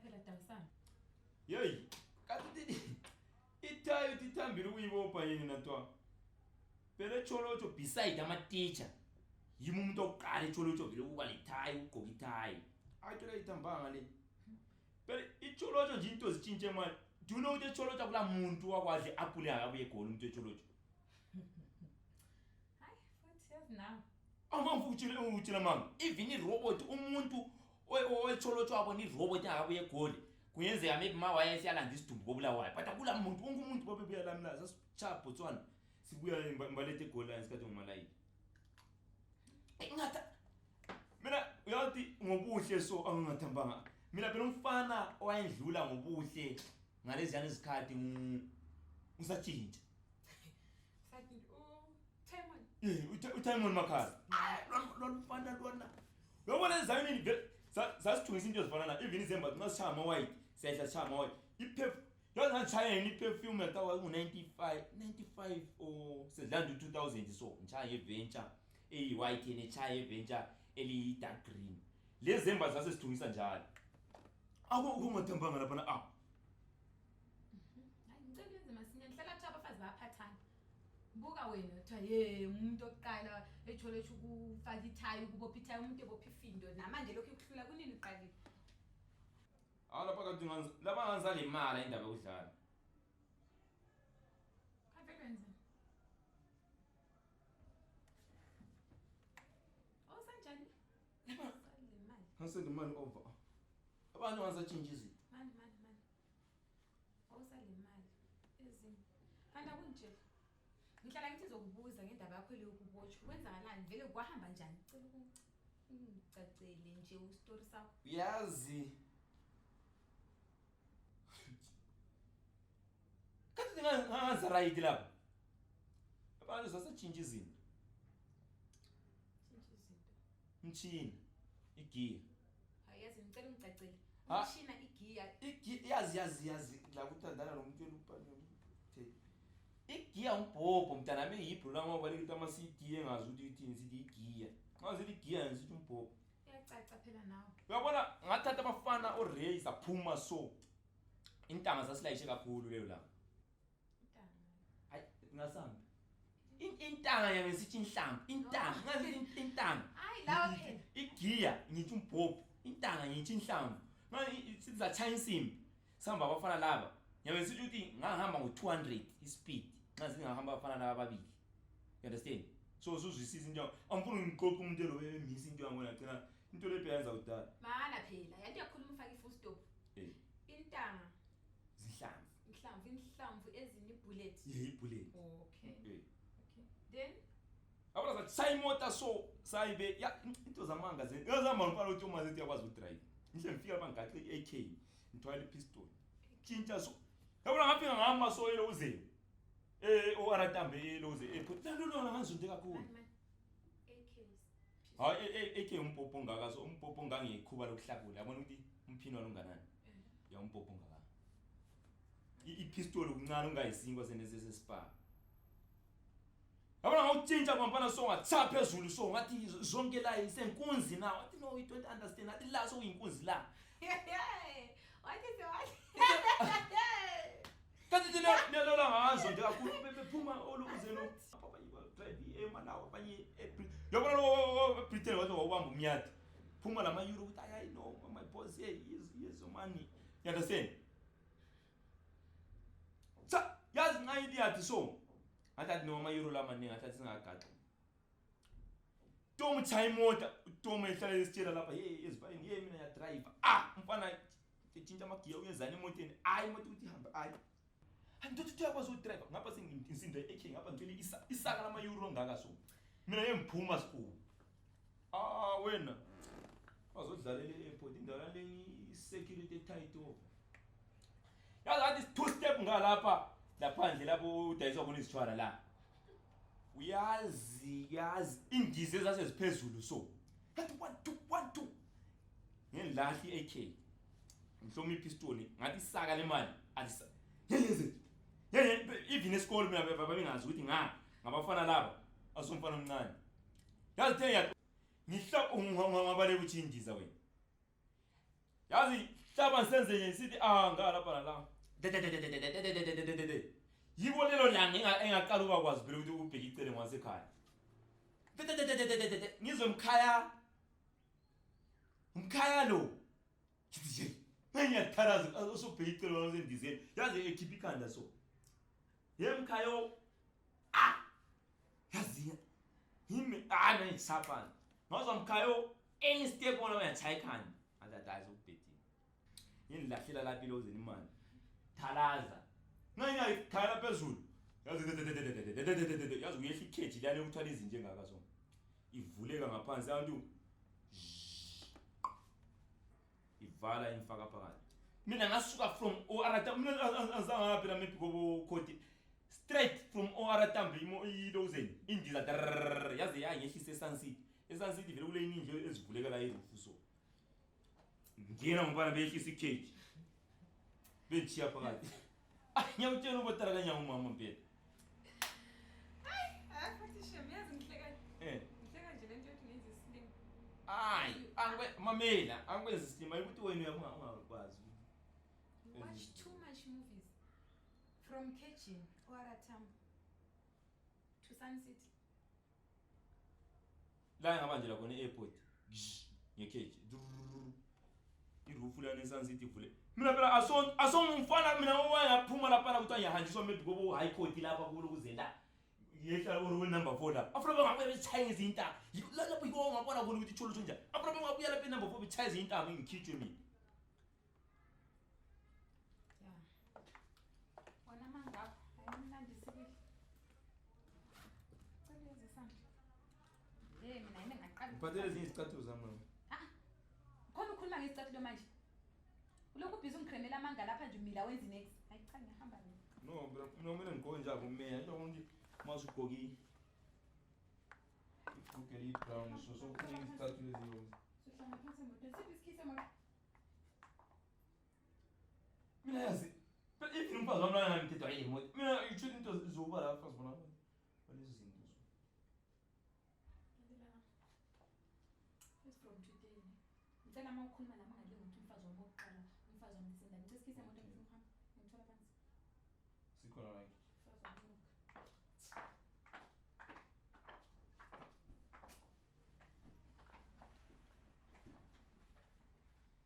phela dawisana. Yeyi, kanti itayo tithambile ukuyibopha yini natwa. Phela Tsholotsho beside ama-teacher. Yimi umuntu oqala eTsholotsho vele ukuba lethayi ugqoka ithayi. Ayithola ithambanga le. Phela iTsholotsho nje into zitshintshe manje. Do you know ukuthi eTsholotsho akula muntu wakwazi apule akabuye egoli umuntu eTsholotsho. Hayi, 40 years now. Angangifutshile manga. Even irobot umuntu oeTsholotsho wabona irobot akabuye egoli. Kuyenzeka maybe mawaye siyalanda isidumbu bobulawayo. But akula muntu wonke umuntu babebuya la mla sasichapha Botswana. Sibuya imbalete egoli la isikhathi ngomalayi. Ngathi mina uyathi ngobuhle so angingathambanga. Mina phela umfana owayendlula ngobuhle ngaleziyana izikhathi ngisatshintsha. Sathi Timon. UTimon Makhasa. Lo mfana lona. Uyabona ezayini sasithungisa into ezifana na even izemba ngasishaya ama white siyahla sishaya ama white. Yona ngishaya ni perfume yatawa ku95 or sedlanda 2000 so ngishaya eventure white nechaya eventure eli dark green. Lezi zemba zase sithungisa njalo. Akungathambanga lapha na Hayi ngicela yenze masinya ngihlala nje abafazi bayaphathana. Buka wena uthi umuntu oqala eTsholotsho ukufaka ithayi ukubopha ithayi umuntu ebopha ifindo namanje lokho ekuhlula kunini uqalile. Lapha kanti laba nganzala imali indaba yokudlala. Khavelwenze. Sanjani? Imali. Ngasend money over. Abantu ngasatshintsha izinto. Mani. Awusale imali. Ezini. Kanti akunjela. Ngihlala ngithi zokubuza ngendaba yakho le ukubotshwa. Kwenzakalani? Vele kwahamba njani? Cela ungicacele nje ustory sakho. Yazi. Kanti ngangaza right lapha. Abantu sasatshintsha izinto. Mchina igiya. Hayazi ngicela ungicacele. Umshina igiya. Yazi la kuthandana nomuntu elupani. Igiya umbhobho mntana beyibhulu la ngoba lekithi ama CD engazi ukuthi ithini sithi igiya. Ngazi igiya ngithi umbhobho. Iyacaca phela nawe. Uyabona ngathatha abafana orace aphuma so. Intanga sasilayishe kakhulu leyo la. Intanga. Hayi ngasambi. Intanga yami sithi inhlamvu. Intanga ngazi intanga. Hayi lawa phela. Igiya ngithi umbhobho. Intanga ngithi inhlamvu. Ngazi siza chaya insimbi. Sihamba abafana laba. Yami sithi ukuthi ngahamba ngo200 ispeed. Ngazi ngahamba abafana laba ababili. You understand? So sizwisisisa into. Angifuni ngiqoqa umuntu lo emisa into yangona gcina into le beyenza udala. Mana phela, yanti uyakhuluma ufaka ifull stop. Intanga zihlamvu. Inhlamvu ezini bullet. Ibullet. Okay. Then abona sathi sayimota so sayibe ya into zamanga zenza yazama mfana uthi uma zethi yakwazi udrive. Ngihle ngifika lapha ngigaxe iAK ngithwala ipistol. Tshintsha so. Yabona ngafika ngama so yelo uze. O Tambo loze airport. Lona ngazonde kakhulu. Hayi AK umpopho ngaka so umpopho ngangikhuba lokuhlakula. Yabona ukuthi umphino walunganani. Ya umpopho ngaka. Ipistol ukuncane ungayisinkwa senese spa. Yabona ngawutshintsha kwamfana so ngathapha phezulu so ngathi zonke la isenkunzi na. Wathi no you don't understand. Athi la so uyinkunzi la. What is it? Kanti lelo la ngazonde kakhulu bephuma oluze no papa yiba drive emanawo abanye yabona lo Britain wathi wawubamba umnyati phuma lama euro ukuthi I know my boss here is money. You understand? Sa yazi ngayithi yathi so ngathi no ama euro la maningi ngathi singagaxa Tom chaya imoto Tom ehlala esitshela lapha ezibhayini mina ya driver mfana etshintsha amagiya uyezana emotweni imoto ukuthi ihamba Angithi uyakwazi udrive ngapha sengisinda eking ngapha ngicela isaka lama euro ngaka so mina ngiphuma sikhulu wena bazodlalela eairport indawo le security tight over yazi two step ngalapha laphandle lapho udayiswa khona izithwala la uyazi indize ezasiphezulu so yathi 1 2 ngilahli AK ngihlomi ipistol ngathi isaka lemali alisa even esikole mina baba bengazi ukuthi ngabafana laba asomfana omncane yazi ngihla ungabaleka ukuthi indiza wena yazi Hlaba senze nje sithi ngalapha nala. Yibo lelo langa engaqala ukwazi phela ukuthi ubheki icele ngwasekhaya. Ngizomkhaya. Umkhaya lo. Nje. Ngiyatharaza usubheki icele ngwasendizeni. Yazi ekhipha ikhanda so. Yemkhayo. Yazi. Yimi ngisapana. Ngazomkhayo any step ona uyachaya ikhanda. Adadaza ubheki. Yini lahlela lapha ilozeni imali. Thalaza. Ngayikhala phezulu. Yazi uyehla ikheji lana ukuthwala izinto engaka so. Ivuleka ngaphansi abantu. Ivala imfaka phakathi. Mina ngasuka from OR Tambo mina azange phela maybe gobo khoti. Straight from OR Tambo ilozeni. Indiza yazi yangehlisa eSuncity. eSuncity vele kule iningi ezivuleka la irufu so. Ngena ngibana behlisa ikheji. Bechiya phakathi. Ngiyakutshela ubotara kanya umama mpela. Futhi shame yazi ngihleka. Ngihleka nje lento yokuthi ngenze isilimo. Mamela, angikwenza isilimo ukuthi wena ungakwazi. Watch too much movies. From kitchen or Tambo to Suncity. La ngabanje la kone airport. Ngekheji. Irufu lana eSuncity vule. Mina phela asongumfana mina owayaphuma lapha la ukuthi yahanjiswa maybe gobo high court lapha kulo kuzenda. Yehla oro number 4 lapha. Afuna bangabuye bechaye izinta. Lapho yiko ungabona khona ukuthi Tsholotsho njani. Afuna bangabuye lapha number 4 bechaye izinta ngikhitshwe mina. Yeah. Wona mangapha ayimnandi sibili. Celeze sami. Mina ngaqala. Ngiphathele ezinye izicathulo zami. Khona ukhuluma ngesicathulo manje. Ulokhu ubhizi ungikremela amanga lapha nje umila wenzi next. Hayi cha ngihamba mina. No mina ngigqoke njalo umeya nje ukuthi masugqoki igugeli brown so kufuna izicathulo eziyo. Sohlala phansi emoto. Siphi isikhisi emoto? Mina yazi phela if umfazi wami la ngimthethe ayimoto. Mina ichuthi into zokuba la mfazi bona. Balezi zinto so. It's from today. Ngicela mawukhuluma nami ngale ukuthi umfazi wami oqala umfazi wami sendani. Isikhisi emoto ngizomhamba. Ngithola phansi. Sikhona like